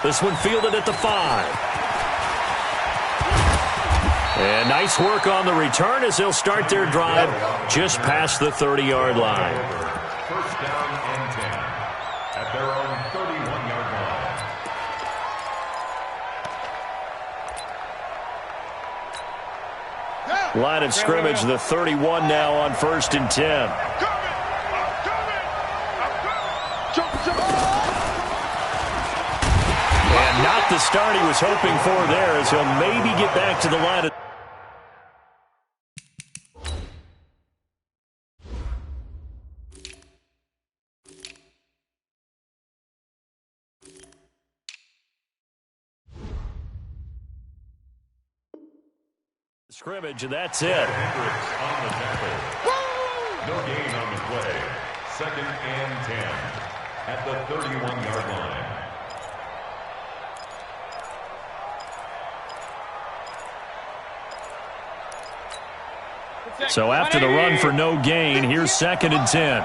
This one fielded at the 5. And nice work on the return as they'll start their drive just past the 30-yard line. First down and 10 at their own 31-yard line. Line of scrimmage, the 31 now on 1st and 10. And not the start he was hoping for there, as he'll maybe get back to the line of scrimmage, and that's it. Hendricks on the tackle. No gain on the play. 2nd and 10 at the 31-yard line. So after the run for no gain, here's 2nd and 10.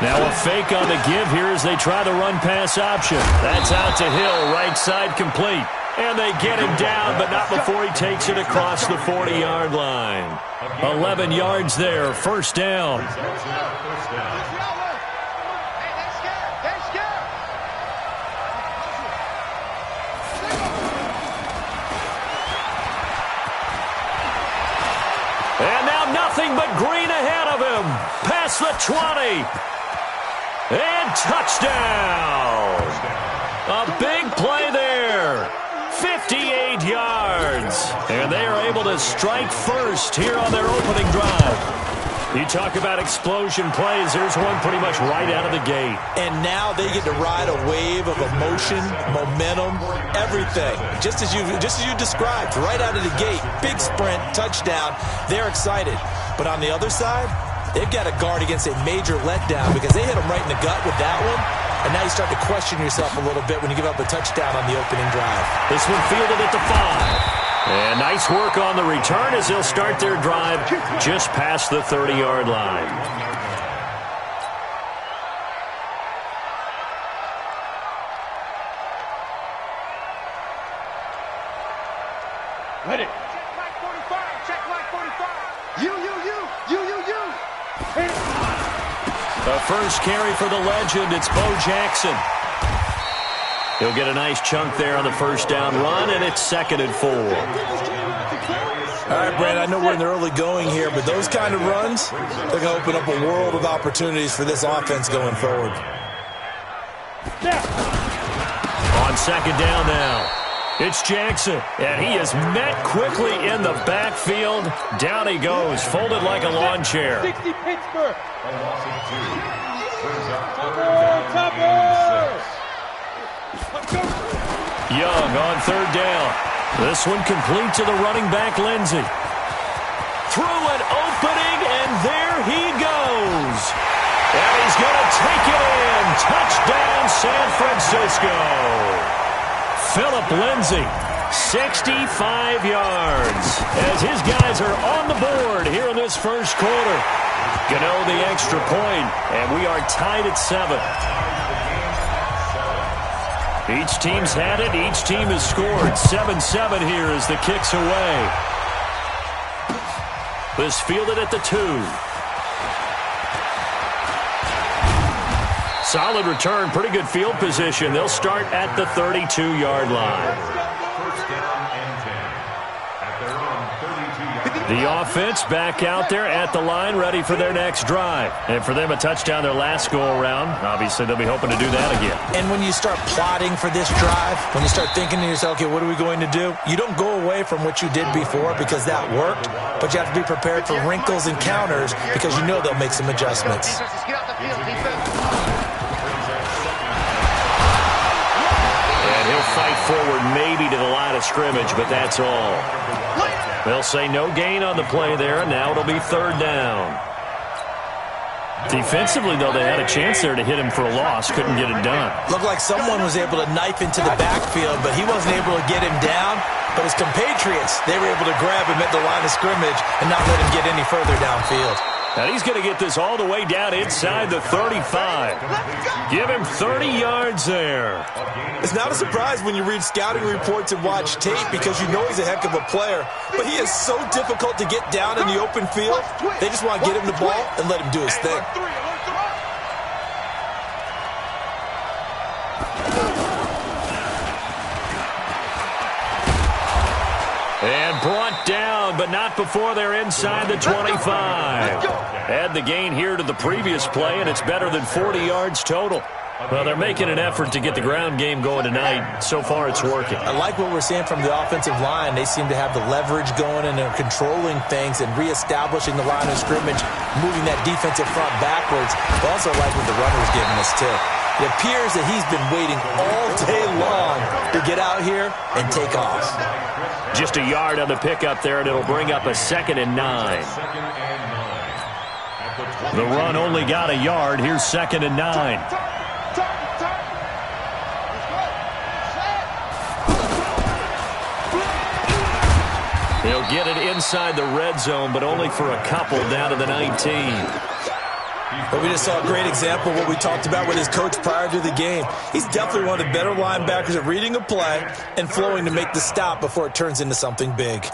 Now a fake on the give here as they try the run-pass option. That's out to Hill, right side complete. And they get him down, but not before he takes it across the 40-yard line. 11 yards there, 1st down. And now nothing but green ahead of him. Past the 20. And touchdown. A big play there. 58 yards. And they are able to strike first here on their opening drive. You talk about explosion plays. There's one pretty much right out of the gate. And now they get to ride a wave of emotion, momentum, everything. Just as you described, right out of the gate. Big sprint, touchdown. They're excited. But on the other side, they've got to guard against a major letdown because they hit them right in the gut with that one. And now you start to question yourself a little bit when you give up a touchdown on the opening drive. This one fielded at the 5. And nice work on the return as they'll start their drive just past the 30-yard line. Ready. Check line 45. Check line 45. You. The first carry for the legend, it's Bo Jackson. He'll get a nice chunk there on the 1st down run, and it's 2nd and 4. All right, Brad, I know we're in the early going here, but those kind of runs, they're going to open up a world of opportunities for this offense going forward. On 2nd down now, it's Jackson, and he is met quickly in the backfield. Down he goes, folded like a lawn chair. 60 Pittsburgh. Young on 3rd down. This one complete to the running back, Lindsey. Through an opening, and there he goes. And he's going to take it in. Touchdown, San Francisco. Philip Lindsey, 65 yards. As his guys are on the board here in this 1st quarter. Gano the extra point, and we are tied at 7. Each team's had it. Each team has scored. 7-7 here as the kick's away. This fielded at the 2. Solid return. Pretty good field position. They'll start at the 32-yard line. The offense back out there at the line, ready for their next drive. And for them, a touchdown their last go-around. Obviously, they'll be hoping to do that again. And when you start plotting for this drive, when you start thinking to yourself, okay, what are we going to do? You don't go away from what you did before because that worked, but you have to be prepared for wrinkles and counters because you know they'll make some adjustments. And he'll fight forward maybe to the line of scrimmage, but that's all. They'll say no gain on the play there, and now it'll be 3rd down. Defensively, though, they had a chance there to hit him for a loss. Couldn't get it done. Looked like someone was able to knife into the backfield, but he wasn't able to get him down. But his compatriots, they were able to grab him at the line of scrimmage and not let him get any further downfield. And he's going to get this all the way down inside the 35. Give him 30 yards there. It's not a surprise when you read scouting reports and watch tape because you know he's a heck of a player. But he is so difficult to get down in the open field. They just want to get him the ball and let him do his thing. And brought down, but not before they're inside the 25. Add the gain here to the previous play, and it's better than 40 yards total. Well, they're making an effort to get the ground game going tonight. So far, it's working. I like what we're seeing from the offensive line. They seem to have the leverage going, and they're controlling things and reestablishing the line of scrimmage, moving that defensive front backwards. I also like what the runner's giving us, too. It appears that he's been waiting all day long to get out here and take off. Just a yard on the pickup there, and it'll bring up a 2nd and 9. The run only got a yard. Here's 2nd and 9. They'll get it inside the red zone, but only for a couple down to the 19. But we just saw a great example of what we talked about with his coach prior to the game. He's definitely one of the better linebackers at reading a play and flowing to make the stop before it turns into something big.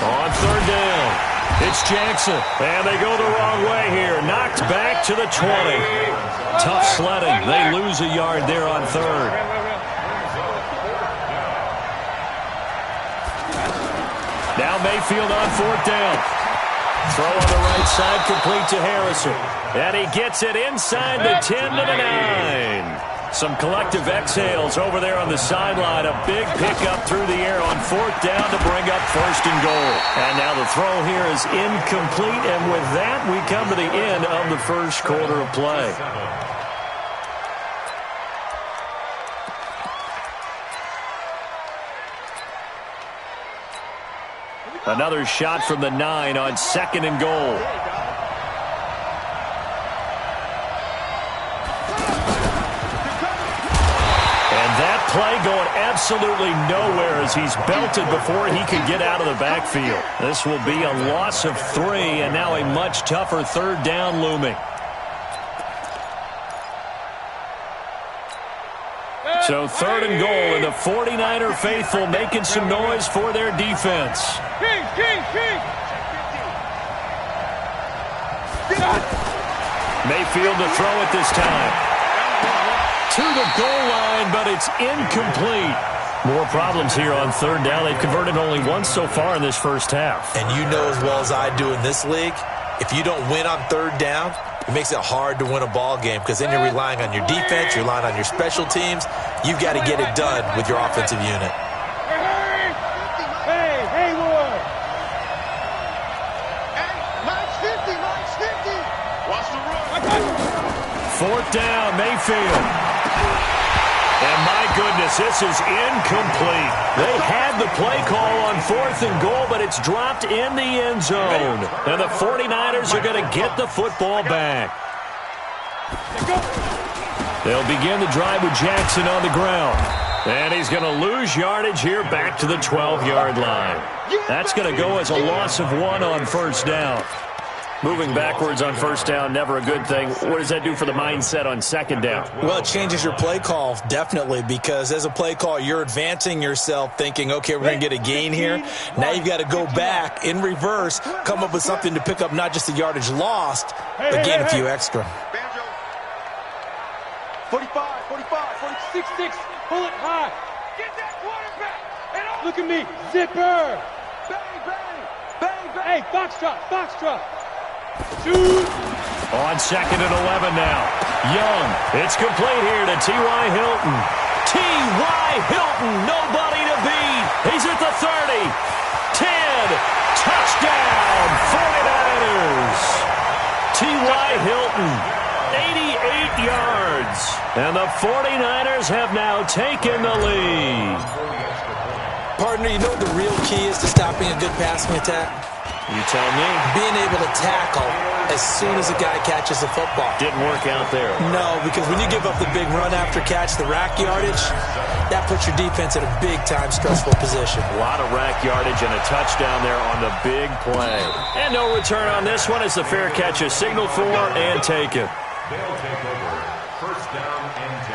On 3rd down, it's Jackson, and they go the wrong way here. Knocked back to the 20. Tough sledding. They lose a yard there on 3rd. Now Mayfield on 4th down. Throw on the right side, complete to Harrison. And he gets it inside the 10 to the 9. Some collective exhales over there on the sideline. A big pickup through the air on 4th down to bring up 1st and goal. And now the throw here is incomplete. And with that, we come to the end of the first quarter of play. Another shot from the 9 on 2nd and goal. Play going absolutely nowhere as he's belted before he could get out of the backfield. This will be a loss of 3, and now a much tougher 3rd down looming. So 3rd and goal, and the 49er faithful making some noise for their defense. Mayfield to throw it this time. To the goal line, but it's incomplete. More problems here on 3rd down. They've converted only once so far in this first half. And you know as well as I do in this league, if you don't win on 3rd down, it makes it hard to win a ball game because then you're relying on your defense, you're relying on your special teams. You've got to get it done with your offensive unit. Hey, Ward. Mine's 50. Watch the run. 4th down, Mayfield. And my goodness, this is incomplete. They had the play call on 4th and goal, but it's dropped in the end zone. And the 49ers are going to get the football back. They'll begin the drive with Jackson on the ground. And he's going to lose yardage here back to the 12-yard line. That's going to go as a loss of 1 on 1st down. Moving backwards on 1st down, never a good thing. What does that do for the mindset on 2nd down? Well, it changes your play call, definitely, because as a play call, you're advancing yourself thinking, okay, we're going to get a gain here. Now you've got to go back in reverse, come up with something to pick up not just the yardage lost, but gain a few extra. 45, 46, pull it high. Get that quarterback. Look at me, zipper. Bang. Hey, foxtrot. Shoot! On 2nd and 11 now. Young. It's complete here to T.Y. Hilton. T.Y. Hilton, nobody to beat. He's at the 30. 10. Touchdown, 49ers. T.Y. Hilton, 88 yards. And the 49ers have now taken the lead. Partner, you know what the real key is to stopping a good passing attack? You tell me. Being able to tackle as soon as a guy catches the football. Didn't work out there. No, because when you give up the big run after catch, the rack yardage, that puts your defense in a big-time stressful position. A lot of rack yardage and a touchdown there on the big play. And no return on this one as the fair catch is signaled for and taken. They'll take over first down and 10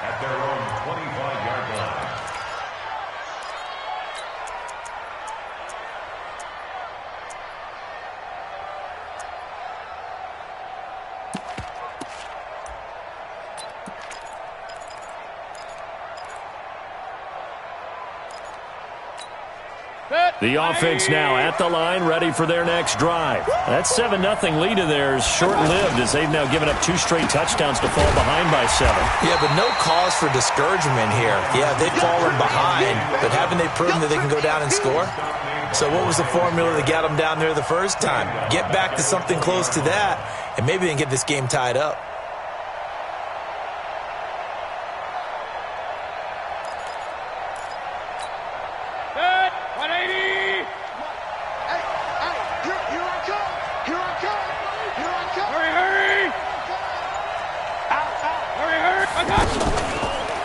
at their own 25-yard line. The offense now at the line, ready for their next drive. That 7-0 lead of theirs short-lived as they've now given up 2 straight touchdowns to fall behind by 7. Yeah, but no cause for discouragement here. Yeah, they've fallen behind, but haven't they proven that they can go down and score? So what was the formula that got them down there the first time? Get back to something close to that, and maybe they can get this game tied up.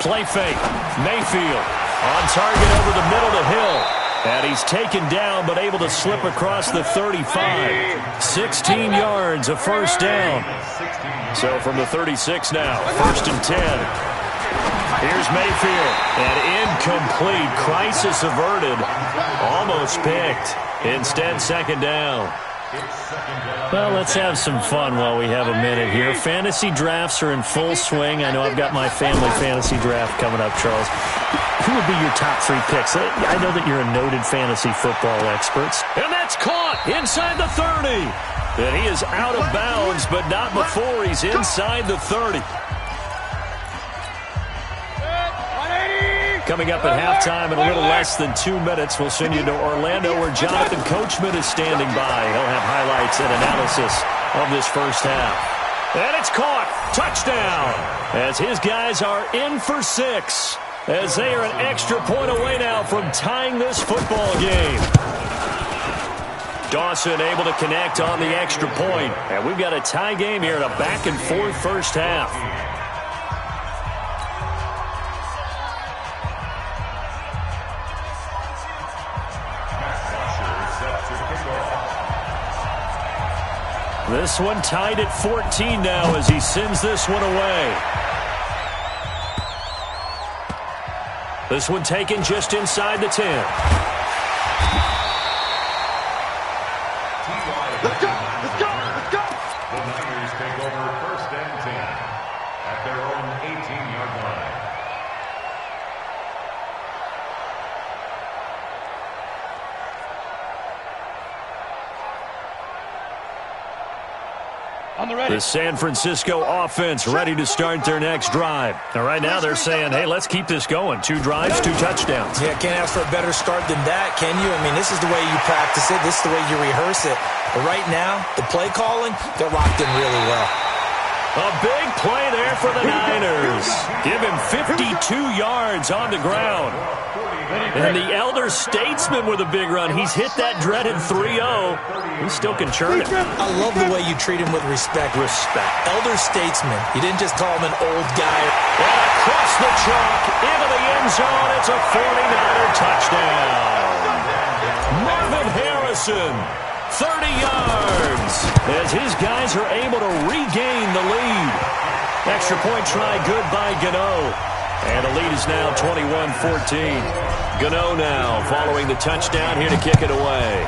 Play fake. Mayfield on target over the middle to Hill. And he's taken down but able to slip across the 35. 16 yards, a first down. So from the 36 now, first and 10. Here's Mayfield. And incomplete. Crisis averted. Almost picked. Instead, second down. Well, let's have some fun while we have a minute here. Fantasy drafts are in full swing. I know I've got my family fantasy draft coming up, Charles. Who would be your top 3 picks? I know that you're a noted fantasy football expert. And that's caught inside the 30. And he is out of bounds, but not before he's inside the 30. Coming up at halftime in a little less than 2 minutes, we'll send you to Orlando where Jonathan Coachman is standing by. He'll have highlights and analysis of this first half. And it's caught. Touchdown. As his guys are in for 6. As they are an extra point away now from tying this football game. Dawson able to connect on the extra point. And we've got a tie game here in a back-and-forth first half. This one tied at 14 now as he sends this one away. This one taken just inside the 10. Let's go! Let's go! Let's go! The Niners take over first and 10 at their own 18-yard line. The San Francisco offense ready to start their next drive. Now, right now they're saying, hey, let's keep this going. 2 drives, 2 touchdowns. Yeah, can't ask for a better start than that, can you? I mean, this is the way you practice it. This is the way you rehearse it. But right now, the play calling, they're locked in really well. A big play there for the Niners. Give him 52 yards on the ground. And the elder statesman with a big run. He's hit that dreaded 3-0. He still can churn it. I love the way you treat him with respect. Elder statesman. You didn't just call him an old guy. And across the chalk, into the end zone. It's a 49er touchdown. Marvin Harrison, 30 yards. As his guys are able to regain the lead. Extra point try good by Gano. And the lead is now 21-14. Gano now following the touchdown here to kick it away.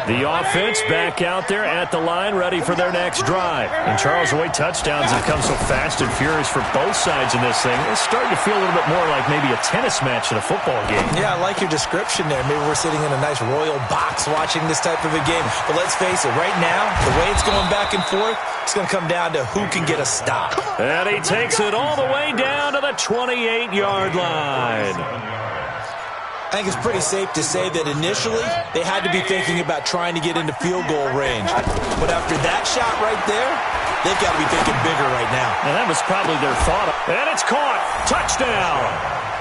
The offense back out there at the line, ready for their next drive. And Charles, the way touchdowns have come so fast and furious for both sides in this thing, it's starting to feel a little bit more like maybe a tennis match in a football game. Yeah, I like your description there. Maybe we're sitting in a nice royal box watching this type of a game. But let's face it, right now, the way it's going back and forth, it's going to come down to who can get a stop. And he takes it all the way down to the 28-yard line. I think it's pretty safe to say that initially they had to be thinking about trying to get into field goal range. But after that shot right there, they've got to be thinking bigger right now. And that was probably their thought. And it's caught. Touchdown.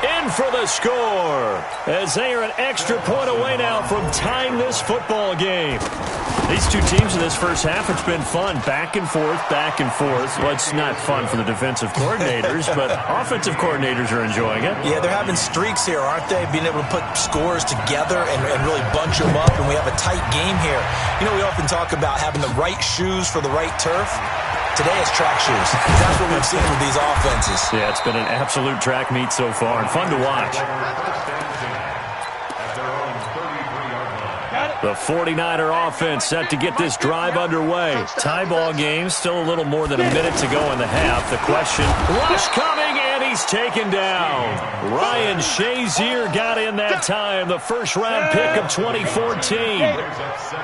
In for the score. As they are an extra point away now from tying this football game. These two teams in this first half, it's been fun. Back and forth, back and forth. Well, it's not fun for the defensive coordinators, but offensive coordinators are enjoying it. Yeah, they're having streaks here, aren't they? Being able to put scores together and really bunch them up, and we have a tight game here. You know, we often talk about having the right shoes for the right turf. Today it's track shoes. That's what we've seen with these offenses. Yeah, it's been an absolute track meet so far and fun to watch. The 49er offense set to get this drive underway. Tie ball game, still a little more than a minute to go in the half. The question, rush coming, and he's taken down. Ryan Shazier got in that time, the first-round pick of 2014.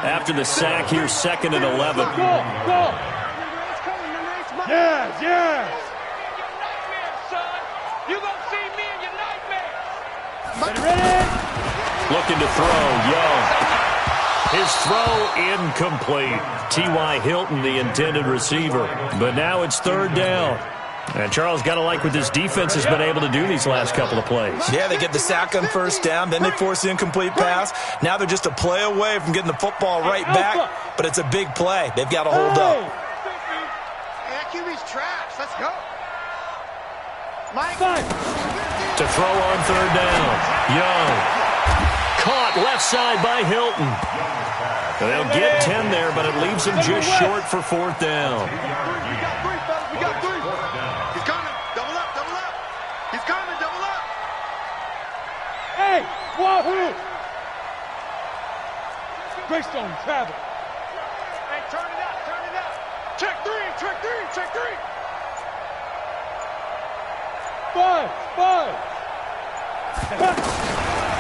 After the sack here, 2nd and 11. Go! Yes, yes! You're going to see me in your nightmares. Ready? Looking to throw, Young. His throw incomplete. T.Y. Hilton, the intended receiver. But now it's 3rd down. And Charles got to like what this defense has been able to do these last couple of plays. Yeah, they get the sack on 1st down, then they force the incomplete pass. Now they're just a play away from getting the football right back, but it's a big play. They've got to hold up. That QB's trash. Let's go. Mike. To throw on 3rd down. Young. Caught left side by Hilton. They'll get 10 there, but it leaves him just short for 4th down. We got 3, fellas. We got 3. He's coming. Double up, double up. He's coming, double up. Hey, wahoo! Greystone, travel. Hey, turn it up, turn it up. Check 3, check 3, check 3. 5.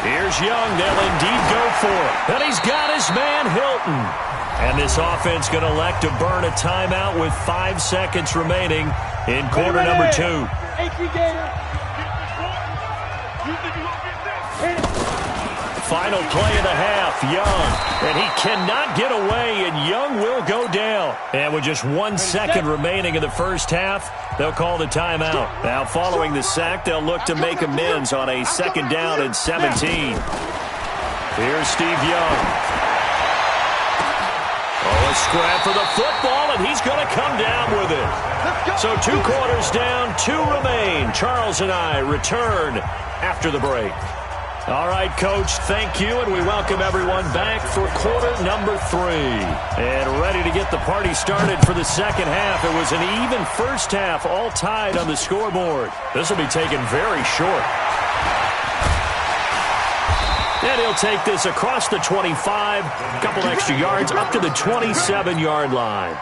Here's Young. They'll indeed go for it. And he's got his man, Hilton. And this offense going to elect to burn a timeout with 5 seconds remaining in quarter number 2. Final play of the half, Young. And he cannot get away, and Young will go down. And with just 1 second remaining in the first half, they'll call the timeout. Now, following the sack, they'll look to make amends on a 2nd down and 17. Here's Steve Young. Oh, a scrap for the football, and he's going to come down with it. So 2 quarters down, 2 remain. Charles and I return after the break. All right, Coach, thank you, and we welcome everyone back for quarter number 3. And ready to get the party started for the 2nd half. It was an even first half, all tied on the scoreboard. This will be taken very short. And he'll take this across the 25, a couple extra yards, up to the 27-yard line.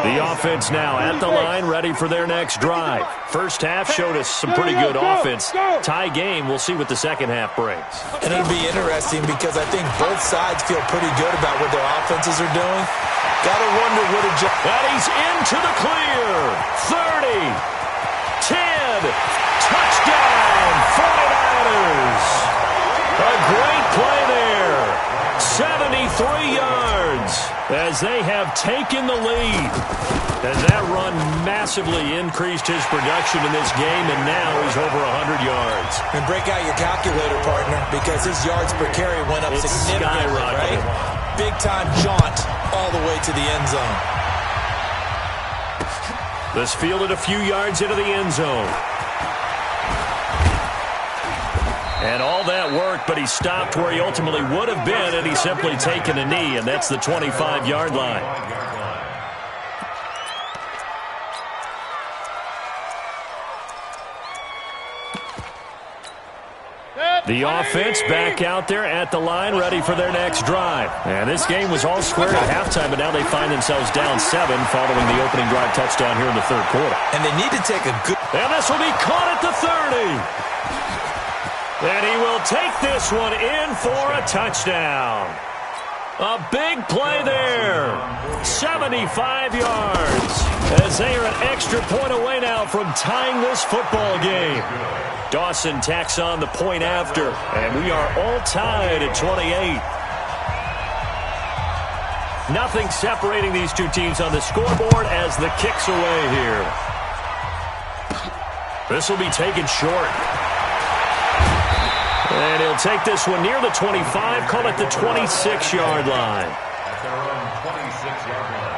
The offense now at the line, ready for their next drive. First half showed us some pretty good offense. Tie game, we'll see what the 2nd half brings. And it'll be interesting because I think both sides feel pretty good about what their offenses are doing. Gotta wonder what and he's into the clear. 30, 10, touchdown, 49ers. A great play there. 73 yards as they have taken the lead. As that run massively increased his production in this game, and now he's over 100 yards. And break out your calculator, partner, because his yards per carry went up significantly, right? Big-time jaunt all the way to the end zone. This fielded a few yards into the end zone. And all that worked, but he stopped where he ultimately would have been, and he's simply taken a knee, and that's the 25-yard line. The offense back out there at the line, ready for their next drive. And this game was all square at halftime, but now they find themselves down 7 following the opening drive touchdown here in the 3rd quarter. And they need to take a good... And this will be caught at the 30. And he will take this one in for a touchdown. A big play there. 75 yards. As they are an extra point away now from tying this football game. Dawson tacks on the point after, and we are all tied at 28. Nothing separating these two teams on the scoreboard as the kick's away here. This will be taken short. And he'll take this one near the 25, call it the 26-yard line. At their own 26-yard line.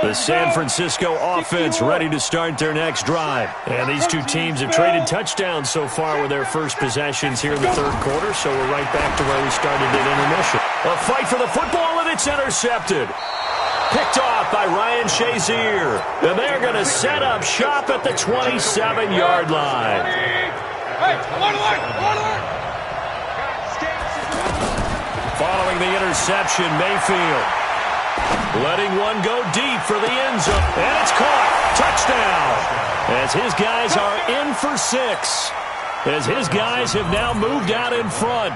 The San Francisco offense ready to start their next drive. And these two teams have traded touchdowns so far with their first possessions here in the third quarter, so we're right back to where we started at intermission. A fight for the football, and it's intercepted. Picked off by Ryan Shazier. And they're going to set up shop at the 27-yard line. Following the interception, Mayfield letting one go deep for the end zone. And it's caught. Touchdown. As his guys are in for 6. As his guys have now moved out in front.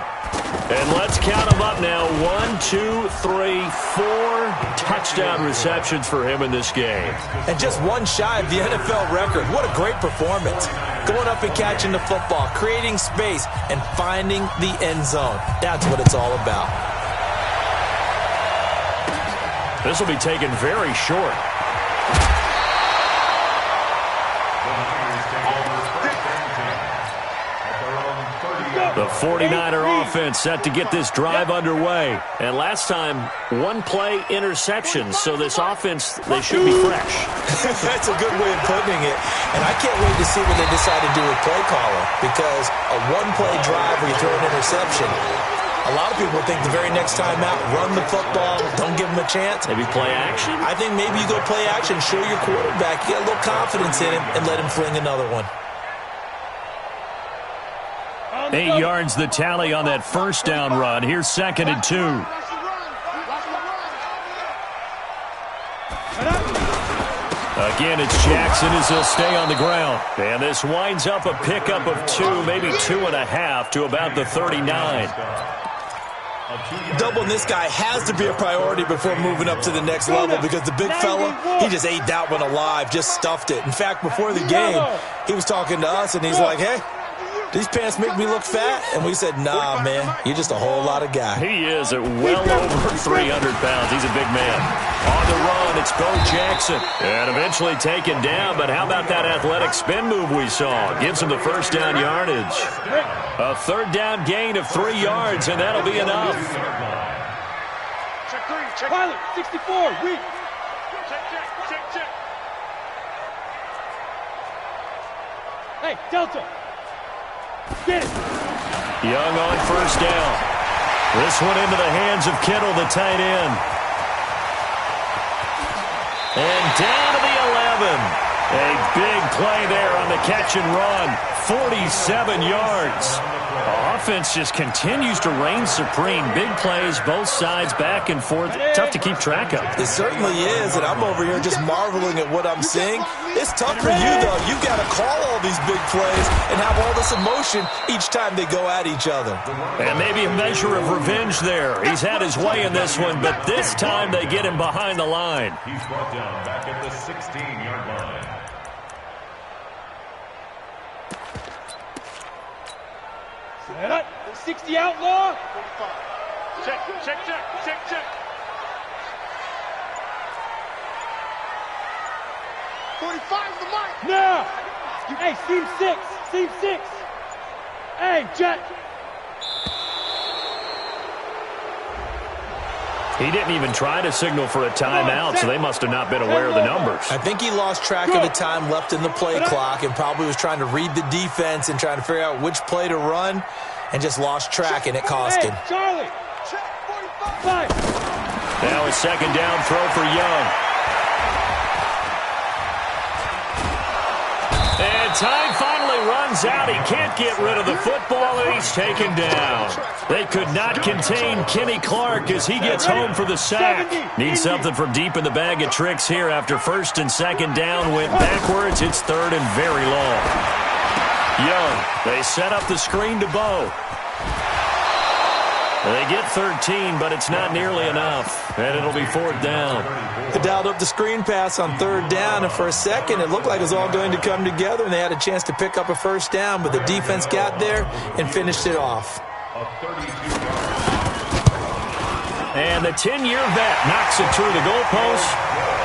And let's count them up now. 1, 2, 3, 4 touchdown receptions for him in this game. And just one shy of the NFL record. What a great performance. Going up and catching the football, creating space, and finding the end zone. That's what it's all about. This will be taken very short. The 49er offense set to get this drive underway. And last time, one-play interception. So this offense, they should be fresh. That's a good way of putting it. And I can't wait to see what they decide to do with play caller. Because a one-play drive where you throw an interception, a lot of people think the very next time out, run the football, don't give them a chance. Maybe play action? I think maybe you go play action, show your quarterback, you got a little confidence in him, and let him fling another one. 8 yards the tally on that first down run. Here's 2nd and 2. Again, it's Jackson as he'll stay on the ground. And this winds up a pickup of 2, maybe 2.5 to about the 39. Doubling this guy has to be a priority before moving up to the next level because the big fella, he just ate that one alive, just stuffed it. In fact, before the game, he was talking to us, and he's like, hey, these pants make me look fat? And we said, nah, man, you're just a whole lot of guy. He is at well over 300 pounds. He's a big man. On the run, it's Bo Jackson. And eventually taken down, but how about that athletic spin move we saw? Gives him the first down yardage. A third down gain of 3 yards, and that'll be enough. Check 3, check. Pilot, 64, weak. Check. Hey, Delta. Get it. Young on first down. This one into the hands of Kittle, the tight end. And down to the 11. A big play there on the catch and run. 47 yards. Offense just continues to reign supreme. Big plays, both sides, back and forth. Tough to keep track of. It certainly is, and I'm over here just marveling at what I'm seeing. It's tough for you, though. You've got to call all these big plays and have all this emotion each time they go at each other. And maybe a measure of revenge there. He's had his way in this one, but this time they get him behind the line. He's brought down back at the 16-yard line. Set up. 60 outlaw. 45. Check. 45 the mark. Now. Hey, seam 6. Hey, Jack. He didn't even try to signal for a timeout, so they must have not been aware of the numbers. I think he lost track of the time left in the play clock and probably was trying to read the defense and trying to figure out which play to run and just lost track, and it cost him. Charlie. Check 45. Now a second down throw for Young. And time finally runs out. He can't get rid of the football, and he's taken down. They could not contain Kenny Clark as he gets home for the sack. Needs something from deep in the bag of tricks here after first and second down went backwards. It's third and very long. Young, they set up the screen to Bo. They get 13, but it's not nearly enough, and it'll be 4th down. They dialed up the screen pass on 3rd down, and for a second it looked like it was all going to come together, and they had a chance to pick up a 1st down, but the defense got there and finished it off. And the 10-year vet knocks it through the goalpost,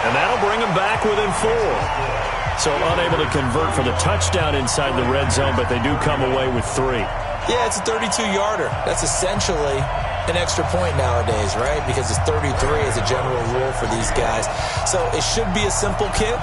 and that'll bring them back within 4. So unable to convert for the touchdown inside the red zone, but they do come away with 3. Yeah, it's a 32-yarder. That's essentially an extra point nowadays, right? Because it's 33 as a general rule for these guys. So it should be a simple kick.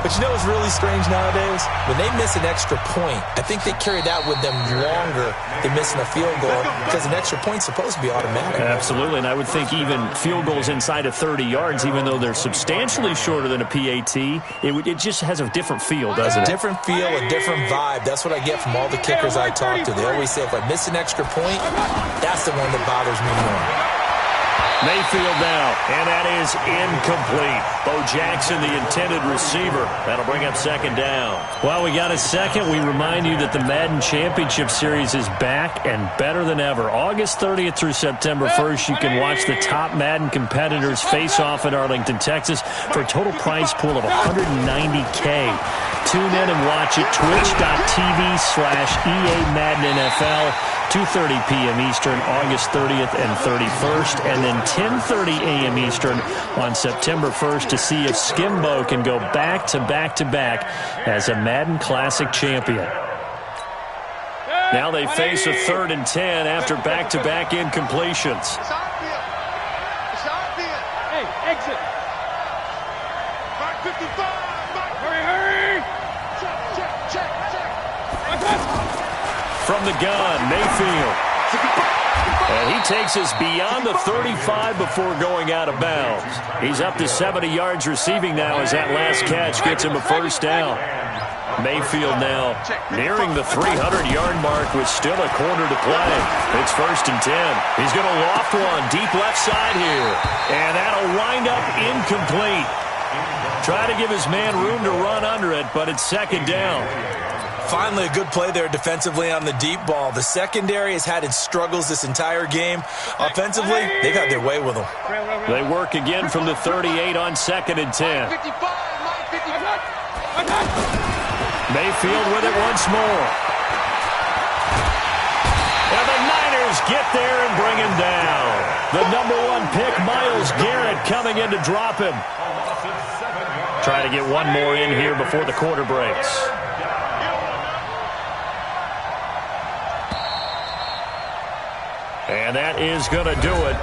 But you know what's really strange nowadays? When they miss an extra point, I think they carry that with them longer than missing a field goal because an extra point's supposed to be automatic. Absolutely, and I would think even field goals inside of 30 yards, even though they're substantially shorter than a PAT, it just has a different feel, doesn't it? A different feel, a different vibe. That's what I get from all the kickers I talk to. They always say if I miss an extra point, that's the one that bothers me more. Mayfield now, and that is incomplete. Bo Jackson, the intended receiver. That'll bring up 2nd down. Well, we got a second. We remind you that the Madden Championship Series is back and better than ever. August 30th through September 1st, you can watch the top Madden competitors face off in Arlington, Texas for a total prize pool of $190K. Tune in and watch it, twitch.tv/EA Madden NFL, 2:30 p.m. Eastern, August 30th and 31st, and then 10:30 a.m. Eastern on September 1st to see if Skimbo can go back-to-back-to-back as a Madden Classic champion. Now they face a 3rd and 10 after back-to-back incompletions. Hey, exit. Mark 55. Hurry. Check. From the gun, Mayfield. And he takes us beyond the 35 before going out of bounds. He's up to 70 yards receiving now as that last catch gets him a 1st down. Mayfield now nearing the 300-yard mark with still a quarter to play. It's 1st and 10. He's going to loft one deep left side here. And that'll wind up incomplete. Try to give his man room to run under it, but it's 2nd down. Finally, a good play there defensively on the deep ball. The secondary has had its struggles this entire game. Offensively, they've had their way with them. They work again from the 38 on 2nd and 10. Mayfield with it once more. And the Niners get there and bring him down. The #1 pick, Myles Garrett, coming in to drop him. Try to get one more in here before the quarter breaks. And that is going to do it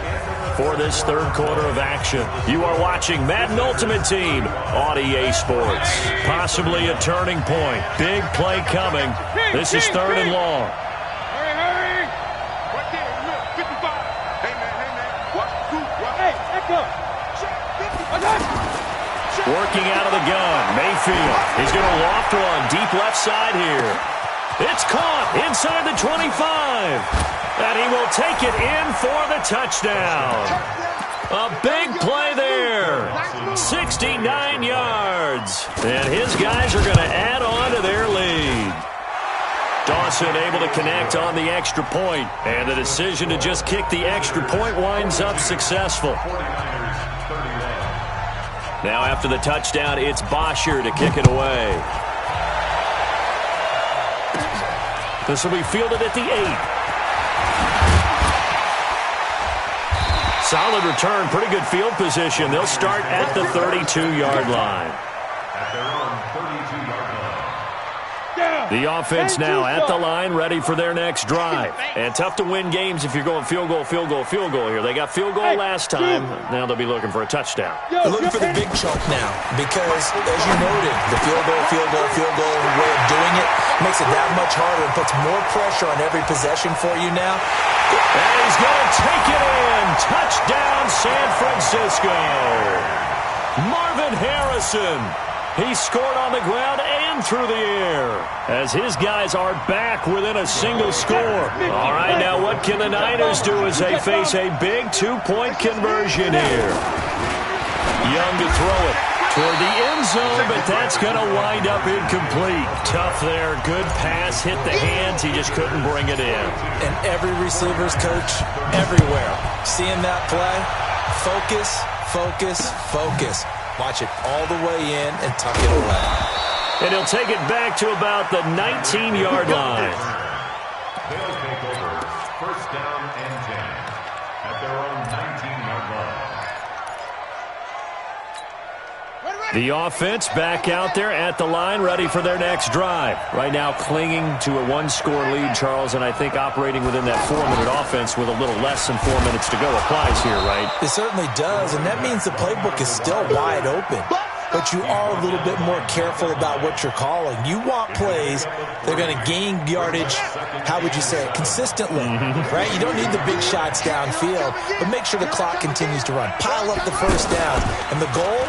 for this 3rd quarter of action. You are watching Madden Ultimate Team on EA Sports. Possibly a turning point. Big play coming. This is 3rd and long. Hurry. Right there, 55. Hey, man. Watch the group. Hey, echo. Working out of the gun. Mayfield. He's going to loft one deep left side here. It's caught inside the 25. And he will take it in for the touchdown. A big play there. 69 yards. And his guys are going to add on to their lead. Dawson able to connect on the extra point. And the decision to just kick the extra point winds up successful. Now after the touchdown, it's Bosher to kick it away. This will be fielded at the 8. Solid return, pretty good field position. They'll start at the 32-yard line. At their own 32-yard line. The offense now at the line, ready for their next drive. And tough to win games if you're going field goal here. They got field goal last time. Now they'll be looking for a touchdown. They're looking for the big chunk now because, as you noted, the field goal way of doing it makes it that much harder and puts more pressure on every possession for you now. And he's going to take it in. Touchdown, San Francisco. Marvin Harrison. He scored on the ground and through the air as his guys are back within a single score. All right, now what can the Niners do as they face a big 2-point conversion here? Young to throw it. toward the end zone, but that's going to wind up incomplete. Tough there. Good pass. Hit the hands. He just couldn't bring it in. And every receiver's coach everywhere. Seeing that play, focus, focus, focus. Watch it all the way in and tuck it away. And he'll take it back to about the 19-yard line. They'll take over first down and 10 at their own 19-yard line. The offense back out there at the line, ready for their next drive. Right now clinging to a one-score lead, Charles, and I think operating within that 4-minute offense with a little less than 4 minutes to go applies here, right? It certainly does, and that means the playbook is still wide open. But you are a little bit more careful about what you're calling. You want plays that are going to gain yardage, how would you say it, consistently, right? You don't need the big shots downfield, but make sure the clock continues to run. Pile up the first down, and the goal,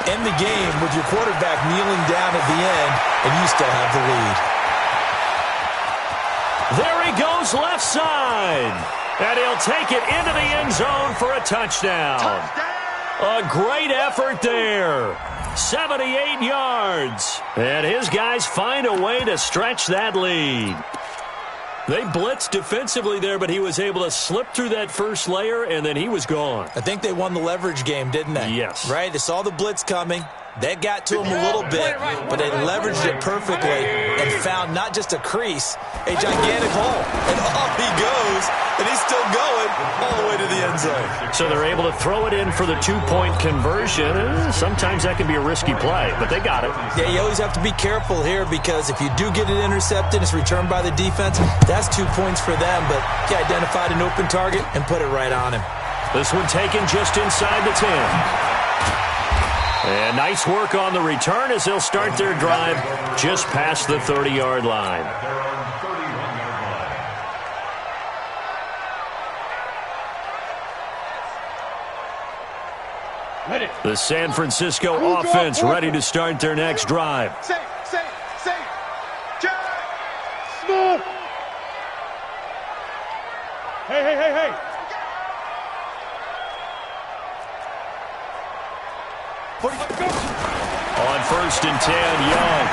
end the game with your quarterback kneeling down at the end, and you still have the lead. There he goes left side, and he'll take it into the end zone for a touchdown. A great effort there. 78 yards. And his guys find a way to stretch that lead. They blitzed defensively there, but he was able to slip through that first layer, and then he was gone. I think they won the leverage game, didn't they? Yes. Right? They saw the blitz coming. That got to him a little bit, but they leveraged it perfectly and found not just a crease, a gigantic hole. And off he goes, and he's still going all the way to the end zone. So they're able to throw it in for the two-point conversion. Sometimes that can be a risky play, but they got it. Yeah, you always have to be careful here because if you do get it intercepted, it's returned by the defense, that's 2 points for them, but he identified an open target and put it right on him. This one taken just inside the 10. And nice work on the return as they'll start their drive just past the 30-yard line. The San Francisco offense ready to start their next drive. Safe. Jack. Smooth. Hey. On first and 10, Young.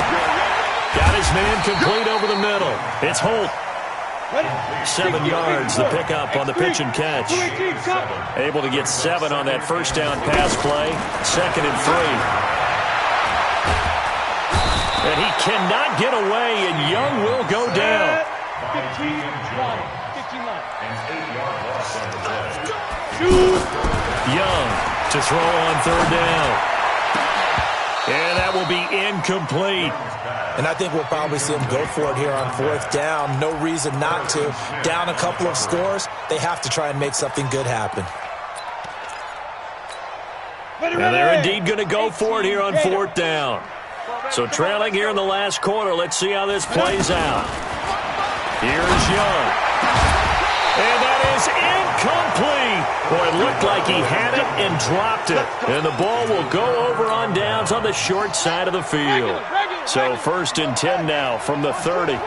Got his man complete over the middle. It's Holt. 7 yards, the pickup on the pitch and catch. Able to get 7 on that first down pass play. 2nd and 3. And he cannot get away, and Young will go down. 15 line. An 8-yard loss on the play. Young to throw on third down. And that will be incomplete. And I think we'll probably see them go for it here on 4th down. No reason not to. Down a couple of scores, they have to try and make something good happen. And they're indeed going to go for it here on 4th down. So trailing here in the last quarter. Let's see how this plays out. Here's Young. And that is incomplete. Boy, it looked like he had it and dropped it. And the ball will go over on downs on the short side of the field. So 1st and 10 now from the 30. A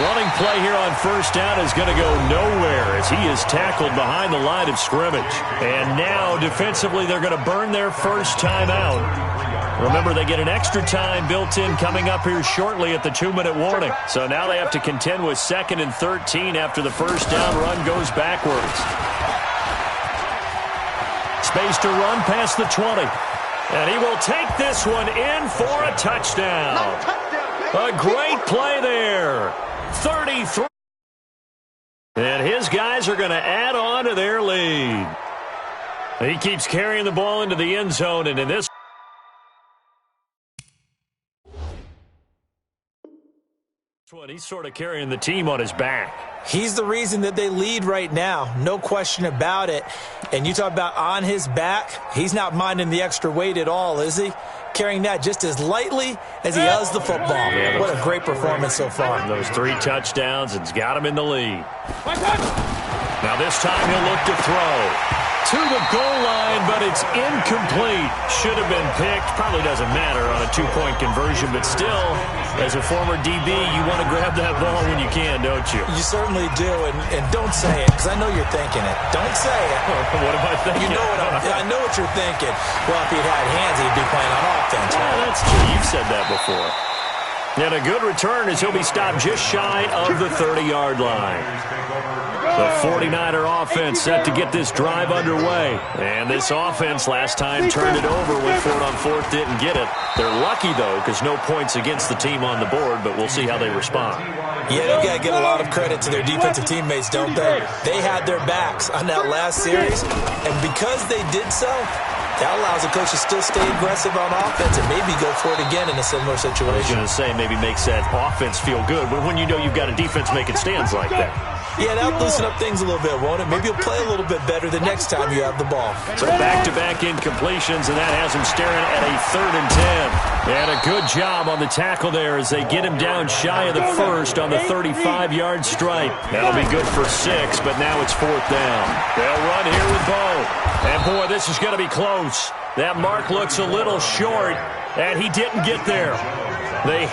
running play here on first down is going to go nowhere as he is tackled behind the line of scrimmage. And now defensively they're going to burn their first time out. Remember, they get an extra time built in coming up here shortly at the 2-minute warning. So now they have to contend with 2nd and 13 after the first down run goes backwards. Space to run past the 20. And he will take this one in for a touchdown. A great play there. 33. And his guys are going to add on to their lead. He keeps carrying the ball into the end zone, and in this one, he's sort of carrying the team on his back. He's the reason that they lead right now. No question about it. And you talk about on his back, he's not minding the extra weight at all, is he? Carrying that just as lightly as he does the football. Yeah, what a great performance so far. Those 3 touchdowns, it's got him in the lead. Now this time he'll look to throw. to the goal line, but it's incomplete. Should have been picked. Probably doesn't matter on a two-point conversion, but still, as a former DB, you want to grab that ball when you can, don't you? You certainly do, and don't say it, because I know you're thinking it. Don't say it. What am I thinking? You know I know what you're thinking. Well, if he'd had hands, he'd be playing on offense. Yeah, that's true. You've said that before. And a good return as he'll be stopped just shy of the 30-yard line. The 49er offense set to get this drive underway. And this offense last time turned it over, went for it on fourth, didn't get it. They're lucky, though, because no points against the team on the board, but we'll see how they respond. Yeah, they've got to give a lot of credit to their defensive teammates, don't they? They had their backs on that last series, and because they did so, that allows the coach to still stay aggressive on offense and maybe go for it again in a similar situation. I was going to say maybe makes that offense feel good, but when you know you've got a defense making stands like that. Yeah, that'll loosen up things a little bit, won't it? Maybe you'll play a little bit better the next time you have the ball. So back-to-back incompletions, and that has him staring at a 3rd and 10. And a good job on the tackle there as they get him down shy of the first on the 35-yard stripe. That'll be good for 6, but now it's 4th down. They'll run here with Bo. And, boy, this is going to be close. That mark looks a little short, and he didn't get there. They